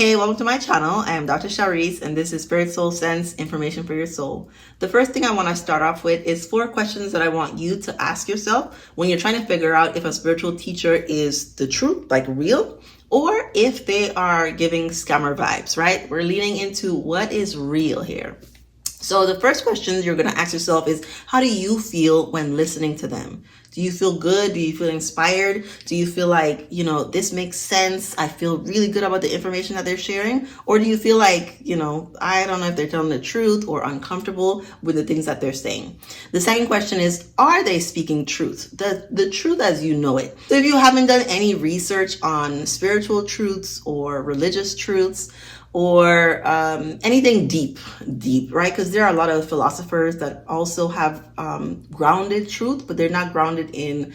Hey, welcome to my channel. I am Dr. Sharice, and this is Spirit Soul Sense, information for your soul. The first thing I want to start off with is 4 questions that I want you to ask yourself when you're trying to figure out if a spiritual teacher is the truth, like real, or if they are giving scammer vibes, right? We're leaning into what is real here. So the first question you're going to ask yourself is, how do you feel when listening to them? Do you feel good? Do you feel inspired? Do you feel like, this makes sense? I feel really good about the information that they're sharing. Or do you feel like, I don't know if they're telling the truth, or uncomfortable with the things that they're saying? The second question is, are they speaking truth? The truth as you know it. So if you haven't done any research on spiritual truths or religious truths, or anything deep, right? Because there are a lot of philosophers that also have grounded truth, but they're not grounded in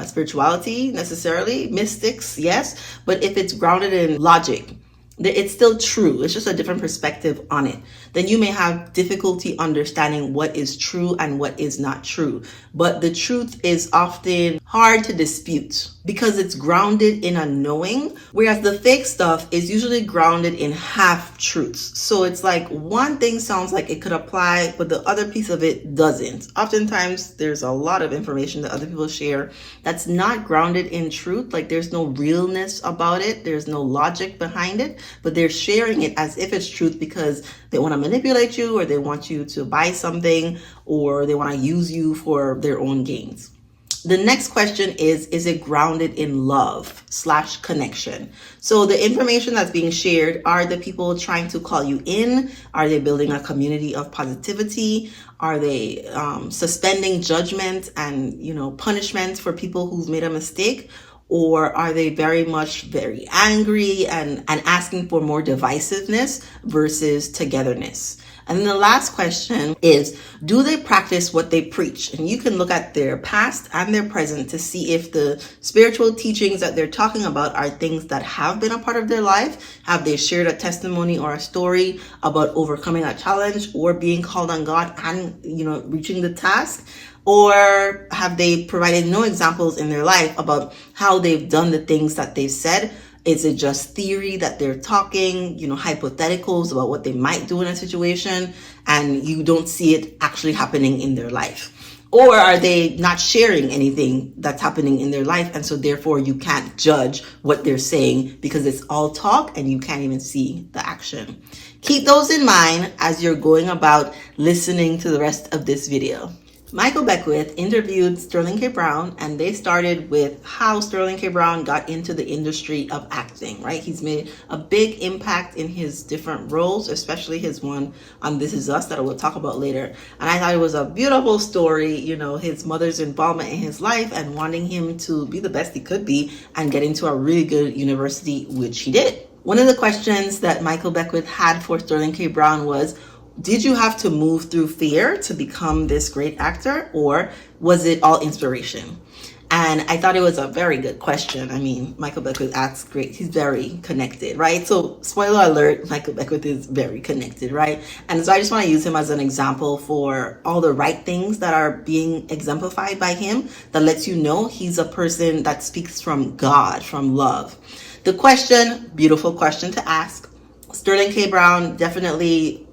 spirituality necessarily. Mystics, yes, but if it's grounded in logic, it's still true. It's just a different perspective on it. Then you may have difficulty understanding what is true and what is not true. But the truth is often hard to dispute because it's grounded in a knowing, whereas the fake stuff is usually grounded in half truths. So it's like one thing sounds like it could apply, but the other piece of it doesn't. Oftentimes there's a lot of information that other people share that's not grounded in truth. Like there's no realness about it. There's no logic behind it, but they're sharing it as if it's truth because they want to manipulate you, or they want you to buy something, or they want to use you for their own gains. The next question is it grounded in love/connection? So the information that's being shared, are the people trying to call you in? Are they building a community of positivity? Are they suspending judgment and, punishment for people who've made a mistake? Or are they very angry and asking for more divisiveness versus togetherness? And then the last question is, do they practice what they preach? And you can look at their past and their present to see if the spiritual teachings that they're talking about are things that have been a part of their life. Have they shared a testimony or a story about overcoming a challenge or being called on God and, reaching the task? Or have they provided no examples in their life about how they've done the things that they've said? Is it just theory that they're talking, hypotheticals about what they might do in a situation, and you don't see it actually happening in their life? Or are they not sharing anything that's happening in their life, and so therefore you can't judge what they're saying because it's all talk and you can't even see the action? Keep those in mind as you're going about listening to the rest of this video. Michael Beckwith interviewed Sterling K. Brown, and they started with how Sterling K. Brown got into the industry of acting, right? He's made a big impact in his different roles, especially his one on This Is Us that I will talk about later. And I thought it was a beautiful story, his mother's involvement in his life and wanting him to be the best he could be and get into a really good university, which he did. One of the questions that Michael Beckwith had for Sterling K. Brown was, did you have to move through fear to become this great actor, or was it all inspiration? And I thought it was a very good question. I mean, Michael Beckwith acts great. He's very connected, right? So spoiler alert, Michael Beckwith is very connected, right? And so I just want to use him as an example for all the right things that are being exemplified by him that lets you know he's a person that speaks from God, from love. The question, beautiful question to ask. Sterling K. Brown definitely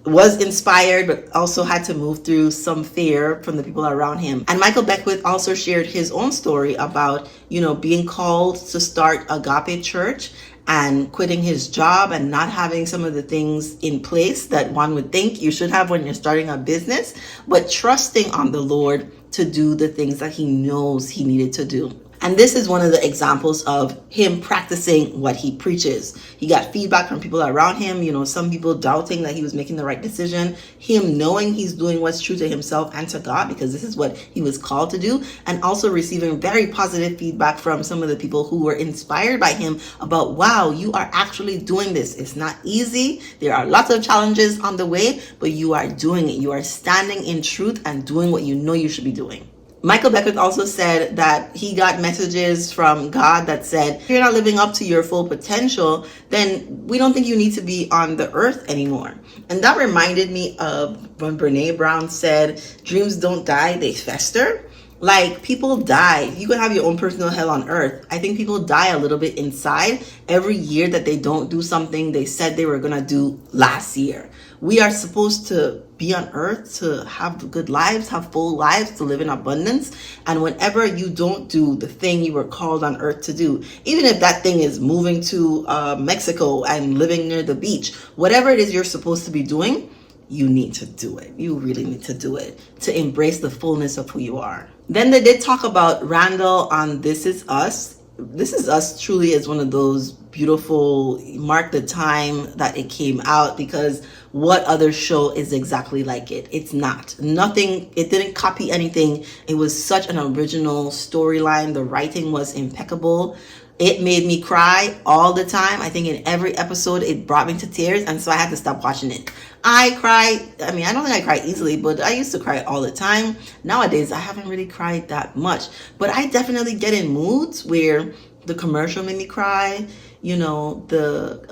was inspired, but also had to move through some fear from the people around him. And Michael Beckwith also shared his own story about, being called to start Agape Church and quitting his job and not having some of the things in place that one would think you should have when you're starting a business, but trusting on the Lord to do the things that he knows he needed to do. And this is one of the examples of him practicing what he preaches. He got feedback from people around him, some people doubting that he was making the right decision, him knowing he's doing what's true to himself and to God because this is what he was called to do, and also receiving very positive feedback from some of the people who were inspired by him about, wow, you are actually doing this. It's not easy. There are lots of challenges on the way, but you are doing it. You are standing in truth and doing what you know you should be doing. Michael Beckwith also said that he got messages from God that said, if you're not living up to your full potential, then we don't think you need to be on the earth anymore. And that reminded me of when Brene Brown said, dreams don't die, they fester. Like, people die. You can have your own personal hell on earth. I think people die a little bit inside every year that they don't do something they said they were gonna do last year. We are supposed to be on earth to have good lives, have full lives, to live in abundance. And whenever you don't do the thing you were called on earth to do, even if that thing is moving to Mexico and living near the beach, whatever it is you're supposed to be doing, you need to do it. You really need to do it to embrace the fullness of who you are. Then they did talk about Randall on This Is Us. This Is Us truly is one of those beautiful, mark the time that it came out, because what other show is exactly like it? It's not. Nothing, it didn't copy anything. It was such an original storyline. The writing was impeccable. It made me cry all the time. I think in every episode it brought me to tears, and so I had to stop watching it. I cry. I mean, I don't think I cry easily, but I used to cry all the time. Nowadays, I haven't really cried that much, but I definitely get in moods where the commercial made me cry. You know, the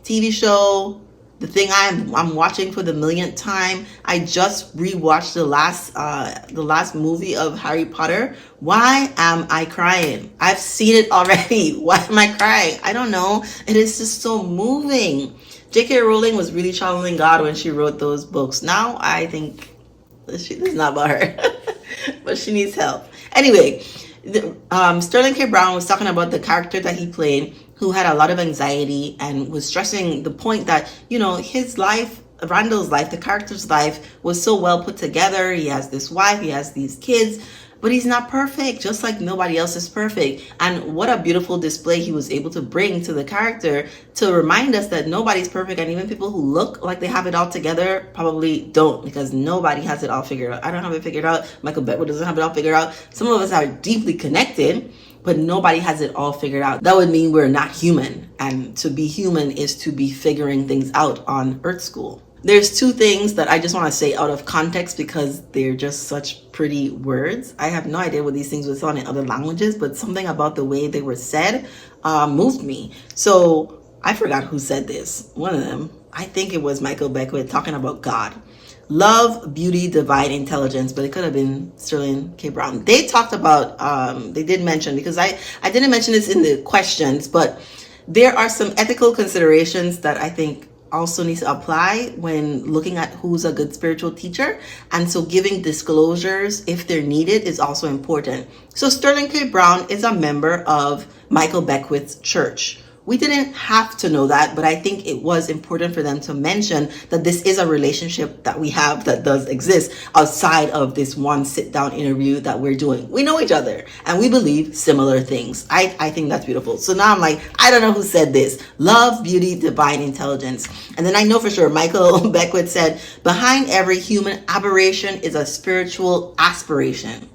TV show, the thing I'm watching for the millionth time. I just rewatched the last movie of Harry Potter. Why am I crying? I've seen it already. Why am I crying? I don't know. It is just so moving. J.K. Rowling was really channeling God when she wrote those books. Now I think this is not about her, but she needs help. Anyway, Sterling K. Brown was talking about the character that he played, who had a lot of anxiety and was stressing the point that, you know, his life, Randall's life, the character's life was so well put together. He has this wife, he has these kids, but he's not perfect, just like nobody else is perfect. And what a beautiful display he was able to bring to the character to remind us that nobody's perfect, and even people who look like they have it all together probably don't, because nobody has it all figured out. I don't have it figured out. Michael Beckwith doesn't have it all figured out. Some of us are deeply connected, but nobody has it all figured out. That would mean we're not human. And to be human is to be figuring things out on Earth School. There's two things that I just want to say out of context because they're just such pretty words. I have no idea what these things were said in other languages, but something about the way they were said moved me. So I forgot who said this. One of them, I think it was Michael Beckwith, talking about God. Love, beauty, divine intelligence, but it could have been Sterling K. Brown. They talked about, they did mention, because I didn't mention this in the questions, but there are some ethical considerations that I think also needs to apply when looking at who's a good spiritual teacher. And so giving disclosures if they're needed is also important. So Sterling K. Brown is a member of Michael Beckwith's church. We didn't have to know that, but I think it was important for them to mention that this is a relationship that we have that does exist outside of this one sit-down interview that we're doing. We know each other and we believe similar things. I think that's beautiful. So now I'm like, I don't know who said this. Love, beauty, divine intelligence. And then I know for sure Michael Beckwith said, behind every human aberration is a spiritual aspiration.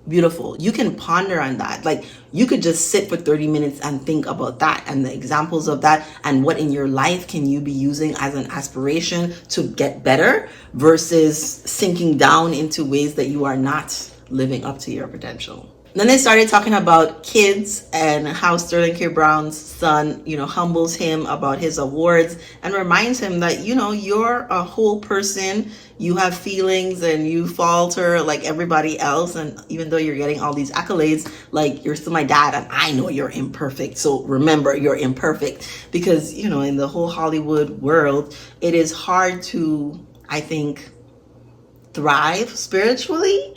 Beautiful. You can ponder on that. Like, you could just sit for 30 minutes and think about that and the examples of that, and what in your life can you be using as an aspiration to get better versus sinking down into ways that you are not living up to your potential. Then they started talking about kids and how Sterling K. Brown's son, you know, humbles him about his awards and reminds him that, you know, you're a whole person. You have feelings and you falter like everybody else. And even though you're getting all these accolades, like, you're still my dad and I know you're imperfect. So remember, you're imperfect. Because, you know, in the whole Hollywood world, it is hard to, I think, thrive spiritually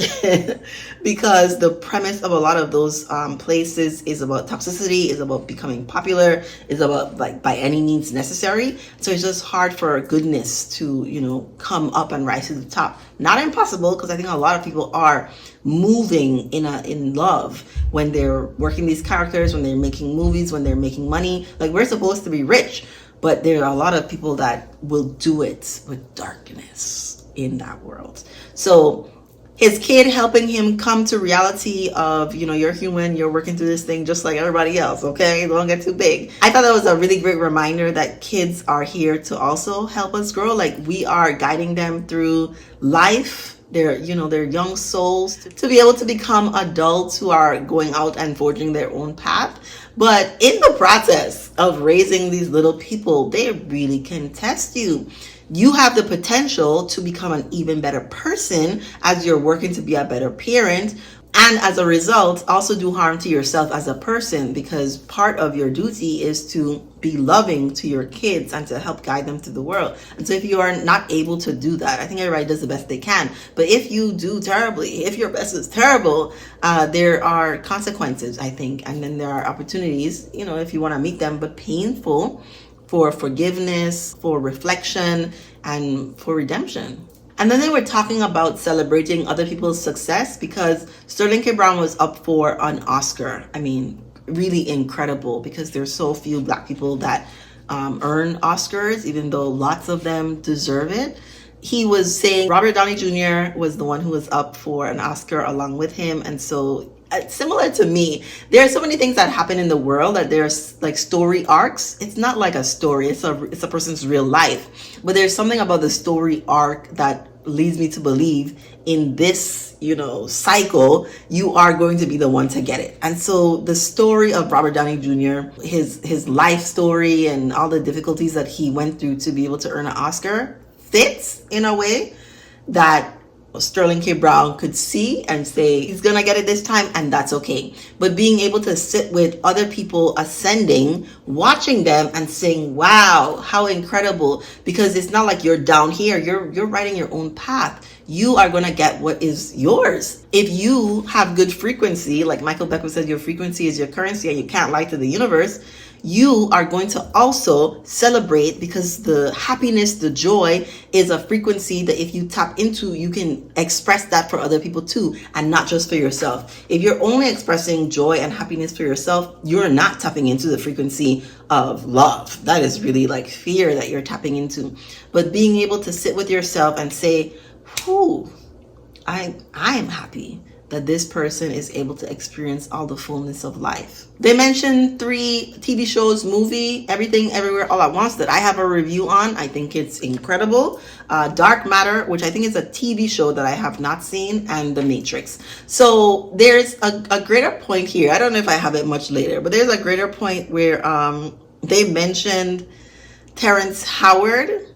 because the premise of a lot of those places is about toxicity, is about becoming popular, is about, like, by any means necessary. So it's just hard for goodness to, you know, come up and rise to the top. Not impossible, because I think a lot of people are moving in love when they're working these characters, when they're making movies, when they're making money. Like, we're supposed to be rich, but there are a lot of people that will do it with darkness in that world. So his kid helping him come to reality of, you know, you're human, you're working through this thing just like everybody else, okay? Don't get too big. I thought that was a really great reminder that kids are here to also help us grow. Like, we are guiding them through life their young souls to be able to become adults who are going out and forging their own path. But in the process of raising these little people, they really can test you. You have the potential to become an even better person as you're working to be a better parent. And as a result, also do harm to yourself as a person, because part of your duty is to be loving to your kids and to help guide them through the world. And so if you are not able to do that, I think everybody does the best they can. But if you do terribly, if your best is terrible, there are consequences, I think. And then there are opportunities, if you want to meet them, but painful, for forgiveness, for reflection, and for redemption. And then they were talking about celebrating other people's success, because Sterling K. Brown was up for an Oscar. I mean, really incredible, because there's so few Black people that earn Oscars, even though lots of them deserve it. He was saying Robert Downey Jr. was the one who was up for an Oscar along with him. And so similar to me, there are so many things that happen in the world that there's like story arcs. It's not like a story, it's a person's real life. But there's something about the story arc that leads me to believe in this, cycle, you are going to be the one to get it. And so the story of Robert Downey Jr., his life story and all the difficulties that he went through to be able to earn an Oscar fits in a way that Sterling K. Brown could see and say he's gonna get it this time, and that's okay. But being able to sit with other people ascending, watching them and saying, wow, how incredible, because it's not like you're down here, you're writing your own path. You are gonna get what is yours. If you have good frequency, like Michael Beckwith says, your frequency is your currency and you can't lie to the universe, you are going to also celebrate, because the happiness, the joy is a frequency that if you tap into, you can express that for other people too, and not just for yourself. If you're only expressing joy and happiness for yourself, you're not tapping into the frequency of love. That is really like fear that you're tapping into. But being able to sit with yourself and say, whew, I am happy that this person is able to experience all the fullness of life. They mentioned 3 TV shows, movie, Everything Everywhere All at Once, that I have a review on. I think it's incredible. Dark Matter, which I think is a TV show that I have not seen, and The Matrix. So there's a greater point here. I don't know if I have it much later, but there's a greater point where they mentioned Terrence Howard,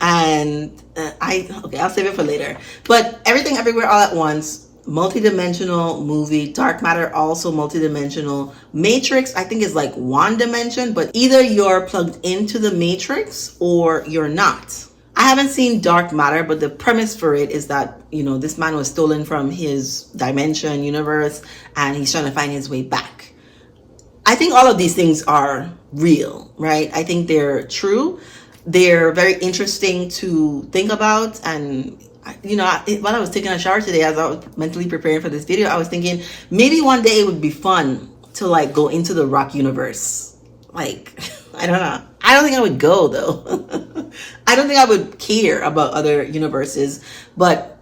and I'll save it for later. But Everything Everywhere All at Once, multi-dimensional movie. Dark Matter, also multi-dimensional. Matrix, I think, is like one dimension, but either you're plugged into the Matrix or you're not. I haven't seen Dark Matter, but the premise for it is that, this man was stolen from his dimension, universe, and he's trying to find his way back. I think all of these things are real, right? I think they're true. They're very interesting to think about. And while I was taking a shower today, as I was mentally preparing for this video, I was thinking maybe one day it would be fun to like go into the rock universe. Like, I don't know. I don't think I would go though. I don't think I would care about other universes, but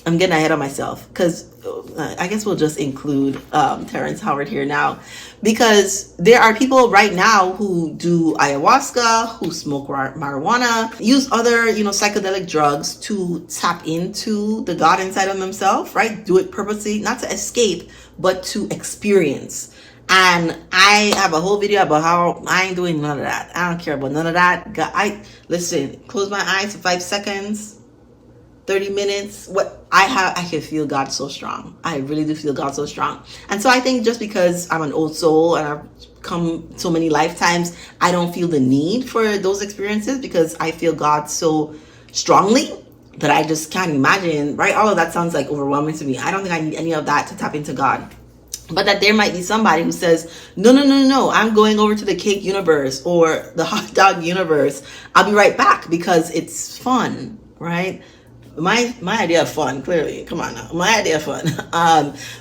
I'm getting ahead of myself, because I guess we'll just include Terrence Howard here now, because there are people right now who do ayahuasca, who smoke marijuana, use other, psychedelic drugs to tap into the God inside of themselves, right? Do it purposely, not to escape, but to experience. And I have a whole video about how I ain't doing none of that. I don't care about none of that. Listen, close my eyes for 5 seconds, 30 minutes, I can feel God so strong. I really do feel God so strong. And so I think just because I'm an old soul and I've come so many lifetimes, I don't feel the need for those experiences, because I feel God so strongly that I just can't imagine, right? All of that sounds like overwhelming to me. I don't think I need any of that to tap into God. But that there might be somebody who says, no, I'm going over to the cake universe or the hot dog universe. I'll be right back because it's fun, right? My idea of fun, clearly, come on now, my idea of fun.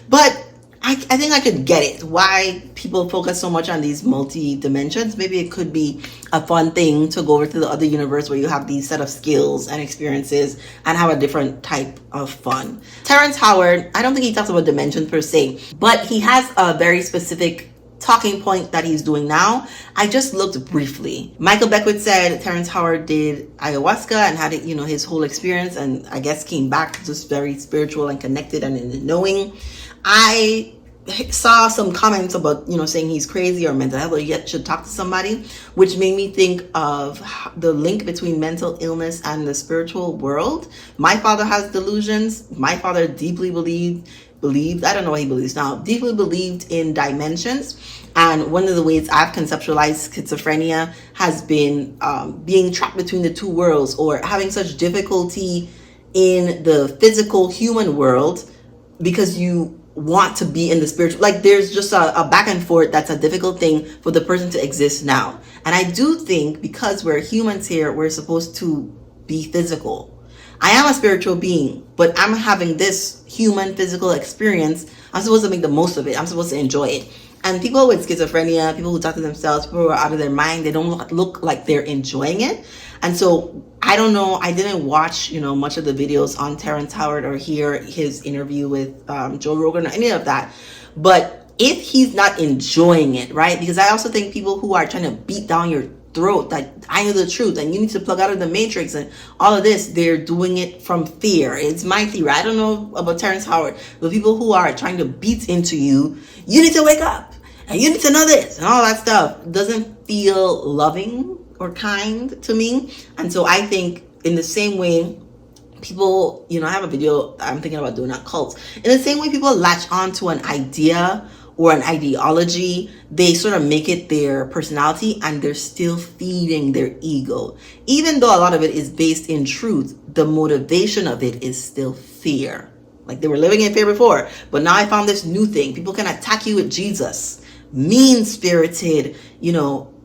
But I think I could get it, why people focus so much on these multi-dimensions. Maybe it could be a fun thing to go over to the other universe where you have these set of skills and experiences and have a different type of fun. Terrence Howard, I don't think he talks about dimensions per se, but he has a very specific talking point that he's doing now. I just looked briefly. Michael Beckwith said Terrence Howard did ayahuasca and had it, his whole experience, and I guess came back just very spiritual and connected and in the knowing. I saw some comments about, saying he's crazy or mental health or yet should talk to somebody, which made me think of the link between mental illness and the spiritual world. My father has delusions. My father deeply believed, I don't know what he believes now, deeply believed in dimensions. And one of the ways I've conceptualized schizophrenia has been being trapped between the two worlds, or having such difficulty in the physical human world because you want to be in the spiritual. Like there's just a back and forth that's a difficult thing for the person to exist now. And I do think because we're humans here, we're supposed to be physical. I am a spiritual being, but I'm having this human physical experience. I'm supposed to make the most of it. I'm supposed to enjoy it. And people with schizophrenia, people who talk to themselves, people who are out of their mind, they don't look like they're enjoying it. And so I don't know. I didn't watch, much of the videos on Terrence Howard or hear his interview with Joe Rogan or any of that. But if he's not enjoying it, right? Because I also think people who are trying to beat down your throat, that I know the truth and you need to plug out of the matrix and all of this, they're doing it from fear. It's my theory. I don't know about Terrence Howard, but people who are trying to beat into you need to wake up and you need to know this and all that stuff doesn't feel loving or kind to me. And so I think in the same way people, I have a video I'm thinking about doing on cults. In the same way people latch on to an idea or an ideology, they sort of make it their personality and they're still feeding their ego. Even though a lot of it is based in truth, the motivation of it is still fear. Like they were living in fear before, but now I found this new thing. People can attack you with Jesus. Mean-spirited,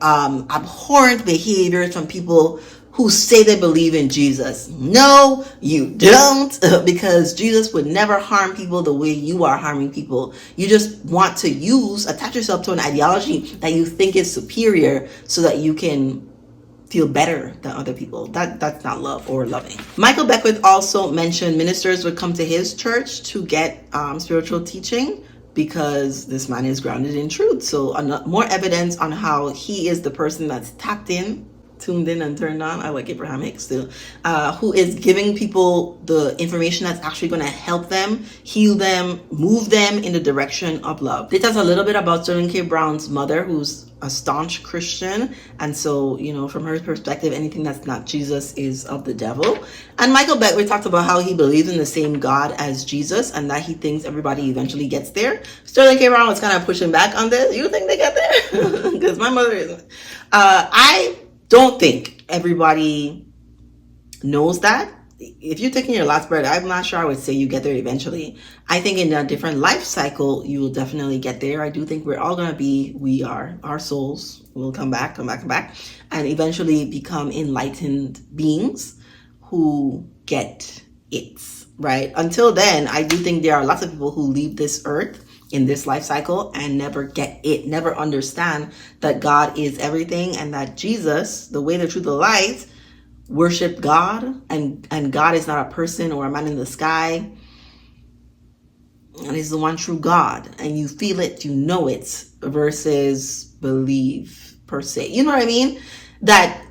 abhorrent behaviors from people who say they believe in Jesus. No, you don't, because Jesus would never harm people the way you are harming people. You just want to attach yourself to an ideology that you think is superior so that you can feel better than other people. That's not love or loving. Michael Beckwith also mentioned ministers would come to his church to get spiritual teaching because this man is grounded in truth. So more evidence on how he is the person that's tuned in and turned on. I like Abraham Hicks too, who is giving people the information that's actually going to help them, heal them, move them in the direction of love. They tell us a little bit about Sterling K. Brown's mother, who's a staunch Christian. And so, from her perspective, anything that's not Jesus is of the devil. And Michael Beckwith talked about how he believes in the same God as Jesus and that he thinks everybody eventually gets there. Sterling K. Brown was kind of pushing back on this. You think they get there? Because my mother isn't. I don't think everybody knows that. If you're taking your last breath, I'm not sure I would say you get there eventually. I think in a different life cycle, you will definitely get there. I do think we're all going to our souls will come back, and eventually become enlightened beings who get it, right? Until then, I do think there are lots of people who leave this earth in this life cycle and never get it, never understand that God is everything and that Jesus, the way, the truth, the light, worship God, and God is not a person or a man in the sky, and he's the one true God, and you feel it, you know it, versus believe per se. You know what I mean? That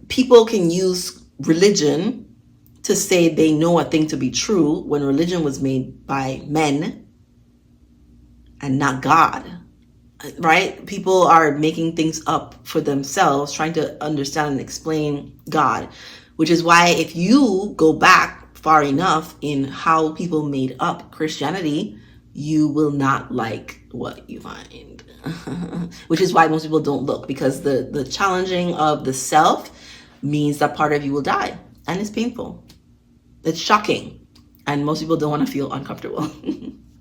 people can use religion to say they know a thing to be true when religion was made by men and not God, right? People are making things up for themselves, trying to understand and explain God, which is why if you go back far enough in how people made up Christianity, you will not like what you find, which is why most people don't look, because the challenging of the self means that part of you will die, and it's painful. It's shocking, and most people don't want to feel uncomfortable.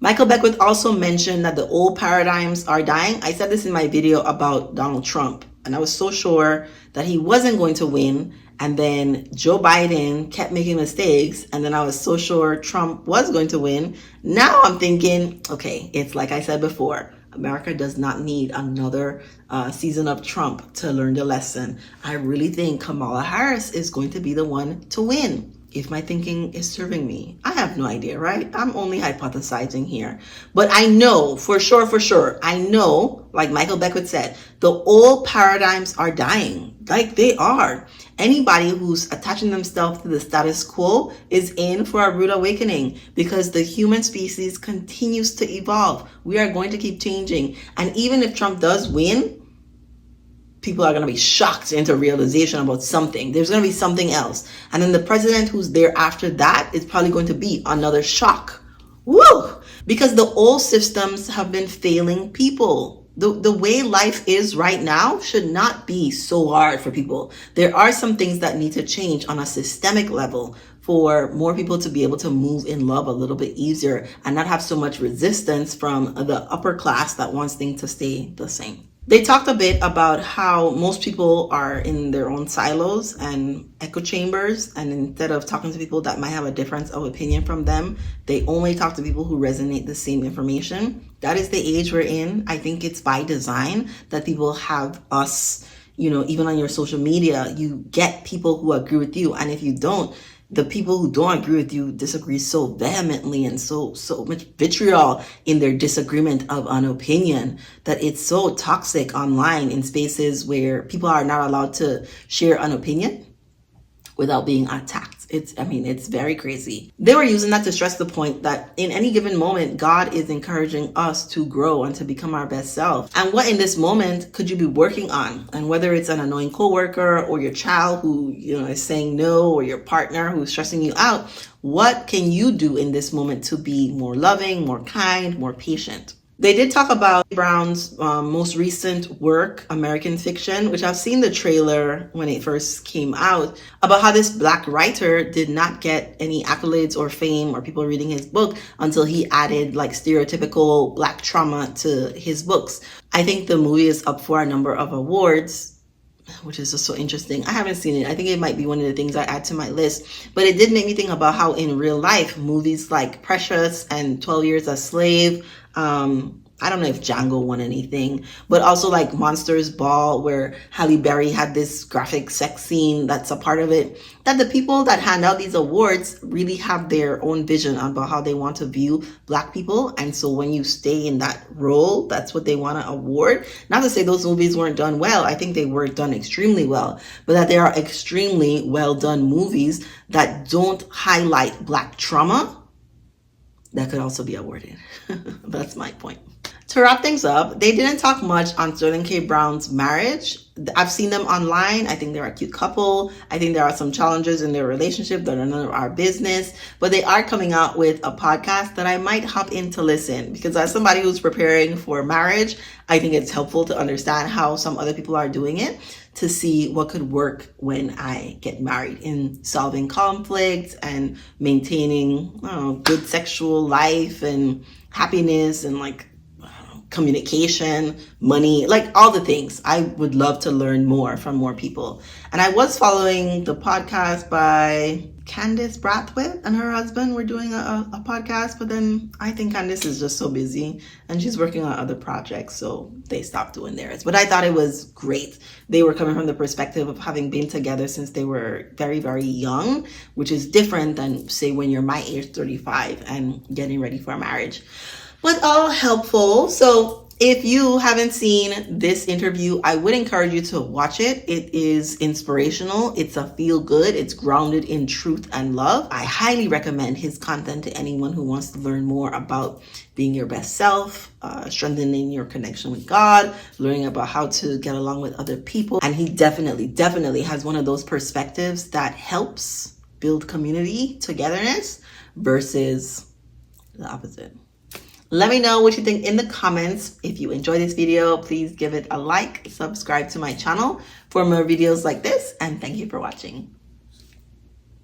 Michael Beckwith also mentioned that the old paradigms are dying. I said this in my video about Donald Trump, and I was so sure that he wasn't going to win. And then Joe Biden kept making mistakes. And then I was so sure Trump was going to win. Now I'm thinking, okay, it's like I said before, America does not need another season of Trump to learn the lesson. I really think Kamala Harris is going to be the one to win, if my thinking is serving me. I have no idea, right? I'm only hypothesizing here. But I know for sure, I know, like Michael Beckwith said, the old paradigms are dying. Like they are. Anybody who's attaching themselves to the status quo is in for a rude awakening, because the human species continues to evolve. We are going to keep changing. And even if Trump does win, people are going to be shocked into realization about something. There's going to be something else. And then the president who's there after that is probably going to be another shock. Woo! Because the old systems have been failing people. The way life is right now should not be so hard for people. There are some things that need to change on a systemic level for more people to be able to move in love a little bit easier and not have so much resistance from the upper class that wants things to stay the same. They talked a bit about how most people are in their own silos and echo chambers, and instead of talking to people that might have a difference of opinion from them, they only talk to people who resonate the same information. That is the age we're in. I think it's by design that people have us, even on your social media, you get people who agree with you. And if you don't, the people who don't agree with you disagree so vehemently and so much vitriol in their disagreement of an opinion that it's so toxic online in spaces where people are not allowed to share an opinion without being attacked. It's very crazy. They were using that to stress the point that in any given moment, God is encouraging us to grow and to become our best self. And what in this moment could you be working on? And whether it's an annoying coworker or your child who, is saying no, or your partner who's stressing you out, what can you do in this moment to be more loving, more kind, more patient? They did talk about Brown's most recent work, American Fiction, which I've seen the trailer when it first came out, about how this Black writer did not get any accolades or fame or people reading his book until he added like stereotypical Black trauma to his books. I think the movie is up for a number of awards, which is just so interesting. I haven't seen it. I think it might be one of the things I add to my list. But it did make me think about how in real life, movies like Precious and 12 Years a Slave, I don't know if Django won anything, but also like Monsters Ball, where Halle Berry had this graphic sex scene that's a part of it, that the people that hand out these awards really have their own vision about how they want to view Black people. And so when you stay in that role, that's what they want to award. Not to say those movies weren't done well. I think they were done extremely well, but that there are extremely well done movies that don't highlight Black trauma that could also be awarded. That's my point. To wrap things up, they didn't talk much on Sterling K. Brown's marriage. I've seen them online. I think they're a cute couple. I think there are some challenges in their relationship that are none of our business, but they are coming out with a podcast that I might hop in to listen, because as somebody who's preparing for marriage, I think it's helpful to understand how some other people are doing it, to see what could work when I get married in solving conflict and maintaining good sexual life and happiness and communication, money, like all the things. I would love to learn more from more people. And I was following the podcast by Candace Brathwaite and her husband were doing a podcast, but then I think Candace is just so busy and she's working on other projects, so they stopped doing theirs. But I thought it was great. They were coming from the perspective of having been together since they were very, very young, which is different than, say, when you're my age, 35, and getting ready for marriage. But all helpful. So if you haven't seen this interview, I would encourage you to watch it. It is inspirational. It's a feel good. It's grounded in truth and love. I highly recommend his content to anyone who wants to learn more about being your best self, strengthening your connection with God, learning about how to get along with other people. And he definitely has one of those perspectives that helps build community, togetherness, versus the opposite. Let me know what you think in the comments. If you enjoyed this video, please give it a like, subscribe to my channel for more videos like this, and thank you for watching.